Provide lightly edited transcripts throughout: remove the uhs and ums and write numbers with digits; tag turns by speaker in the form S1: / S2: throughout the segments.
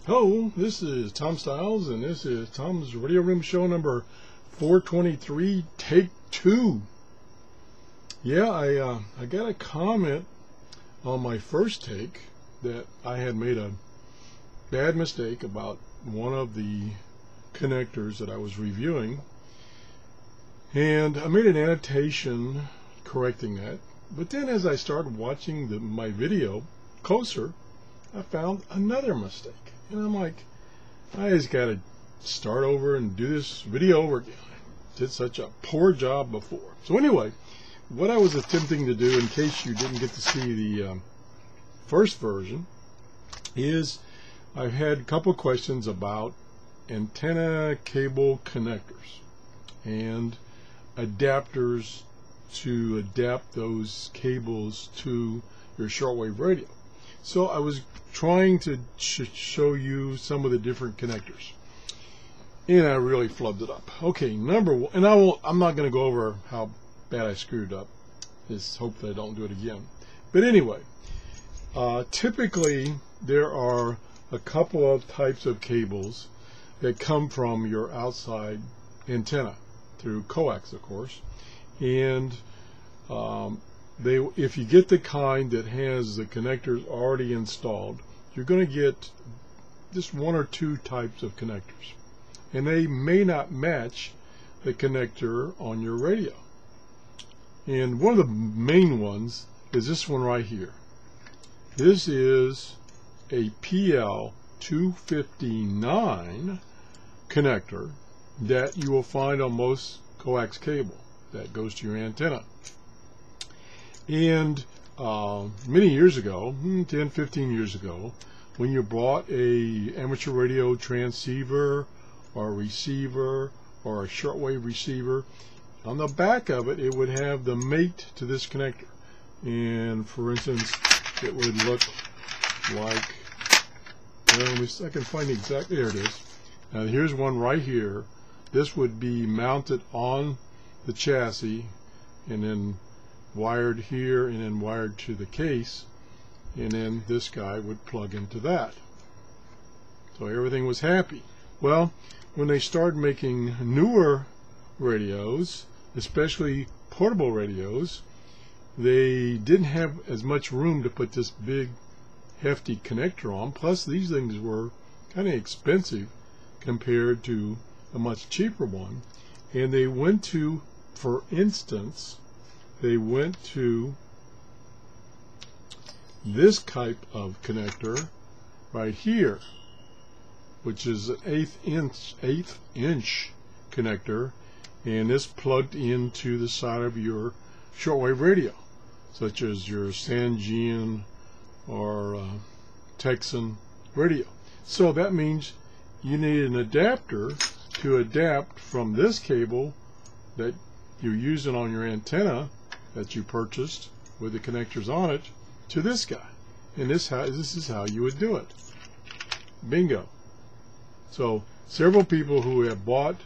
S1: Hello, this is Tom Styles, and this is Tom's Radio Room Show number 423, take 2. Yeah, I got a comment on my first take that I had made a bad mistake about one of the connectors that I was reviewing, and I made an annotation correcting that. But then as I started watching my video closer, I found another mistake. And I'm like, I just got to start over and do this video over again. I did such a poor job before. So anyway, what I was attempting to do, in case you didn't get to see the first version, is I've had a couple questions about antenna cable connectors and adapters to adapt those cables to your shortwave radio. So I was trying to show you some of the different connectors, and I really flubbed it up. Okay, number one, and I'm not going to go over how bad I screwed up. Just hope that I don't do it again. But anyway, typically there are a couple of types of cables that come from your outside antenna through coax, of course, and if you get the kind that has the connectors already installed, you're going to get just one or two types of connectors, and they may not match the connector on your radio. And one of the main ones is this one right here. This is a PL259 connector that you will find on most coax cable that goes to your antenna. And many years ago, 10, 15 years ago, when you bought a amateur radio transceiver or a receiver or a shortwave receiver, on the back of it, it would have the mate to this connector. And for instance, it would look like, well, I can find the exact, there it is. Now here's one right here. This would be mounted on the chassis and then wired here and then wired to the case, and then this guy would plug into that. So everything was happy. Well, when they started making newer radios, especially portable radios, they didn't have as much room to put this big hefty connector on. Plus these things were kind of expensive compared to a much cheaper one, and they went to, for instance, they went to this type of connector right here, which is an eighth inch connector, and this plugged into the side of your shortwave radio, such as your Sangean or Texan radio. So that means you need an adapter to adapt from this cable that you're using on your antenna that you purchased with the connectors on it to this guy. And this is how you would do it. Bingo. So several people who have bought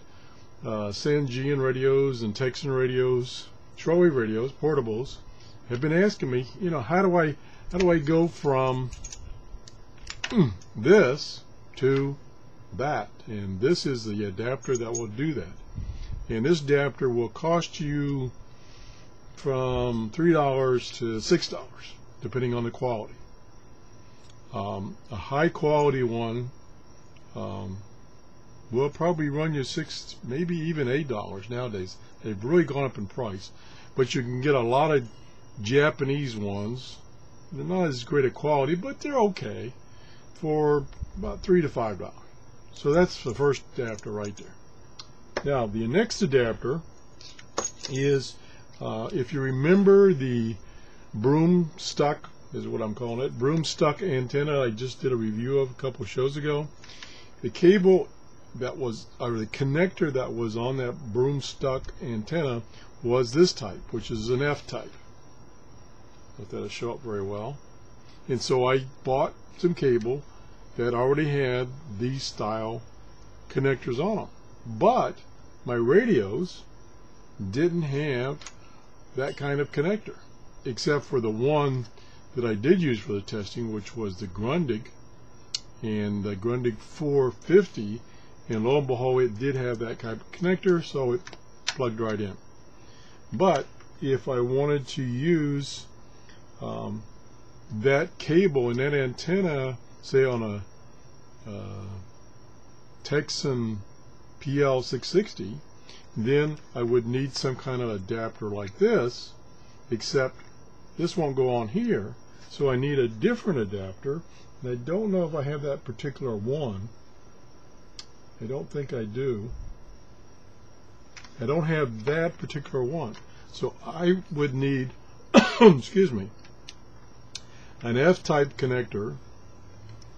S1: Sangean radios and Texan radios, shortwave radios, portables, have been asking me, you know, how do I go from this to that? And this is the adapter that will do that. And this adapter will cost you from $3 to $6, depending on the quality. A high quality one will probably run you $6, maybe even $8 nowadays. They've really gone up in price. But you can get a lot of Japanese ones. They're not as great a quality, but they're okay, for about $3 to $5. So that's the first adapter right there. Now the next adapter is, if you remember the broom stuck, is what I'm calling it, broom stuck antenna I just did a review of a couple of shows ago. The cable that was, or the connector that was on that broom stuck antenna was this type, which is an F type. Let that show up very well. And so I bought some cable that already had these style connectors on them. But my radios didn't have that kind of connector, except for the one that I did use for the testing, which was the Grundig, and the Grundig 450, and lo and behold, it did have that type of connector, so it plugged right in. But if I wanted to use that cable and that antenna, say on a Texan PL660, then I would need some kind of adapter like this, except this won't go on here, so I need a different adapter, and I don't know if I have that particular one. I don't think I do. I don't have that particular one, so I would need excuse me, an F-type connector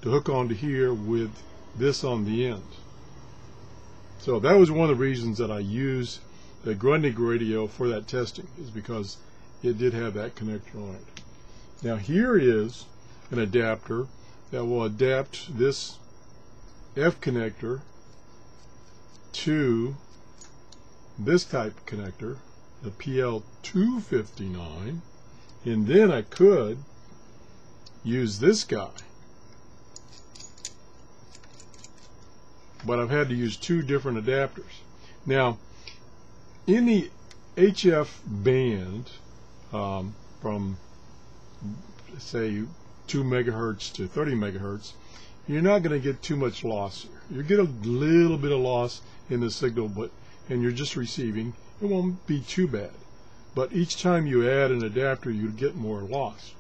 S1: to hook onto here with this on the end. So that was one of the reasons that I used the Grundig radio for that testing, is because it did have that connector on it. Now here is an adapter that will adapt this F connector to this type connector, the PL259, and then I could use this guy. But I've had to use two different adapters. Now, in the HF band, from say 2 megahertz to 30 megahertz, you're not going to get too much loss here. You get a little bit of loss in the signal, and you're just receiving. It won't be too bad. But each time you add an adapter, you get more loss.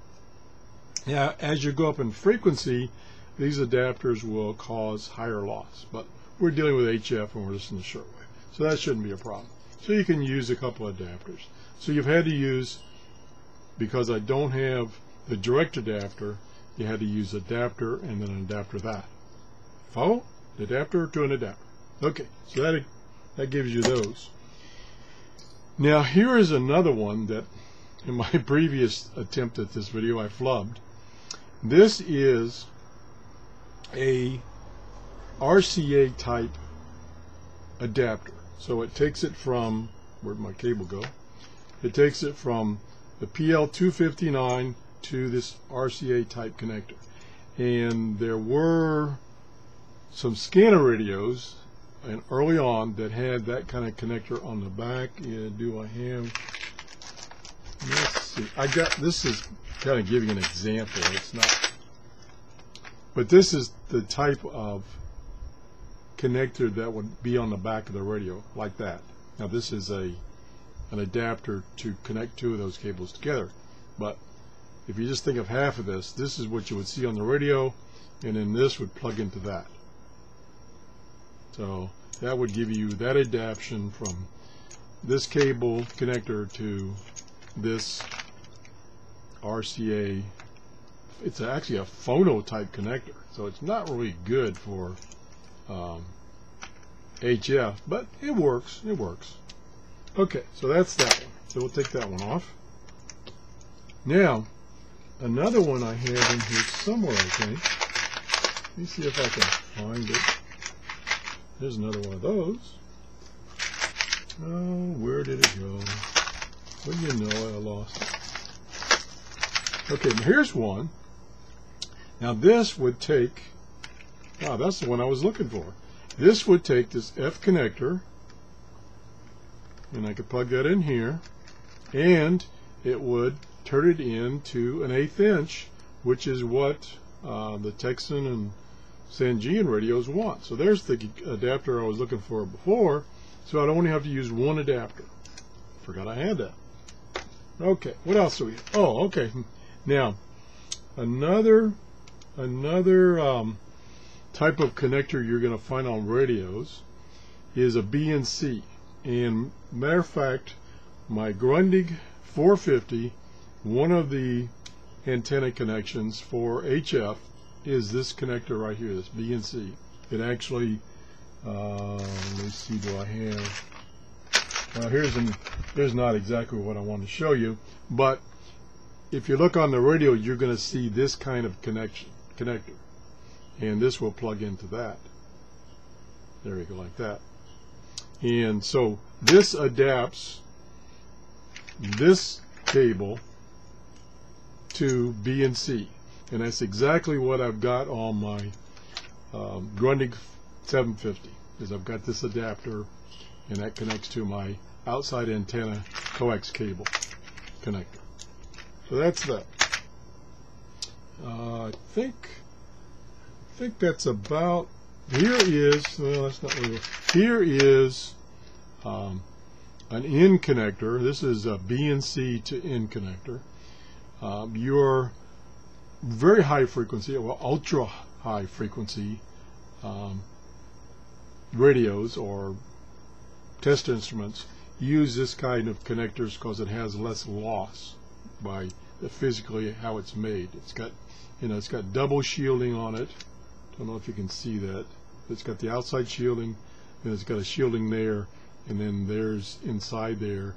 S1: Now, as you go up in frequency, these adapters will cause higher loss. But we're dealing with HF, and we're just in the shortwave, so that shouldn't be a problem. So you can use a couple of adapters. So you've had to use, because I don't have the direct adapter, you had to use adapter and then an adapter that. Follow? Adapter to an adapter. Okay, so that gives you those. Now here is another one that in my previous attempt at this video I flubbed. This is a RCA type adapter. So it takes it from, where'd my cable go? It takes it from the PL259 to this RCA type connector. And there were some scanner radios and early on that had that kind of connector on the back. Yeah, do I have, let's see, this is kind of giving an example. It's not, but this is the type of connector that would be on the back of the radio, like that. Now this is an adapter to connect two of those cables together, but if you just think of half of this, this is what you would see on the radio, and then this would plug into that. So that would give you that adaptation from this cable connector to this RCA. It's actually a phono type connector, so it's not really good for HF, but it works. It works. Okay, so that's that one. So we'll take that one off. Now, another one I have in here somewhere, I think. Let me see if I can find it. There's another one of those. Oh, where did it go? Well, you know, I lost it. Okay, now here's one. Now this would take, that's the one I was looking for. This would take this F connector, and I could plug that in here, and it would turn it into an 1/8 inch, which is what the Texan and Sangean radios want. So there's the adapter I was looking for before, so I'd only have to use one adapter. Forgot I had that. Okay, what else do we have? Oh, okay. Now, another type of connector you're going to find on radios is a BNC. And matter of fact, my Grundig 450, one of the antenna connections for HF is this connector right here, this BNC. It actually, let me see, do I have, well, here's not exactly what I want to show you, but if you look on the radio, you're going to see this kind of connector, and this will plug into that. There we go, like that. And so this adapts this cable to B and C, and that's exactly what I've got on my Grundig 750, because I've got this adapter and that connects to my outside antenna coax cable connector. So that's that. I think that's about. Here is, well, that's not really. Here is an in connector. This is a BNC to in connector. Your very high frequency, well, ultra high frequency radios or test instruments use this kind of connectors because it has less loss by physically how it's made. It's got, it's got double shielding on it. Don't know if you can see that. It's got the outside shielding, and it's got a shielding there, and then there's inside there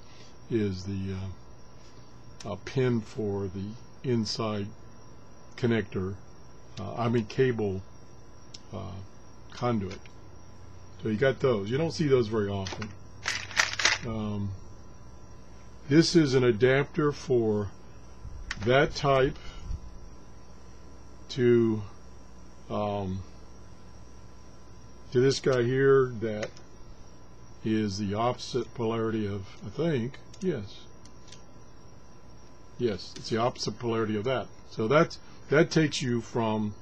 S1: is the pin for the inside connector. Cable conduit. So you got those. You don't see those very often. This is an adapter for that type to this guy here. That is the opposite polarity of, I think, yes, it's the opposite polarity of that. So that takes you from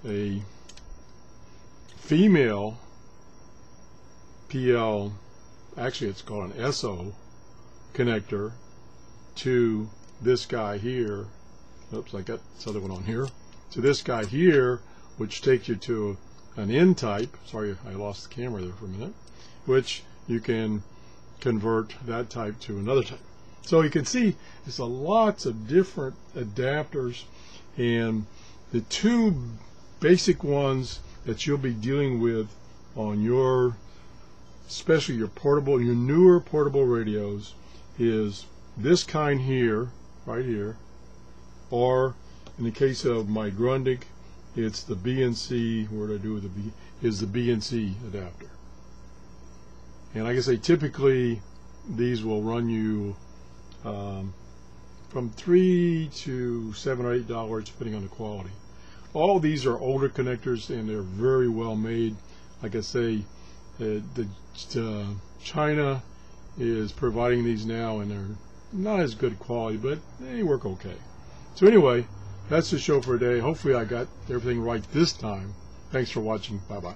S1: a female PL, actually it's called an SO connector, to this guy here. Oops, I got this other one on here. To this guy here, which takes you to an N type. Sorry, I lost the camera there for a minute. Which you can convert that type to another type. So you can see there's lots of different adapters, and the two basic ones that you'll be dealing with on your, especially your newer portable radios, is this kind here, right here, or in the case of my Grundig, it's the BNC. What did I do with the B? Is the BNC adapter. And like I say, typically these will run you from $3 to $7 or $8, depending on the quality. All these are older connectors, and they're very well made. Like I say, China is providing these now, and they're not as good quality, but they work okay. So anyway, that's the show for today. Hopefully I got everything right this time. Thanks for watching. Bye-bye.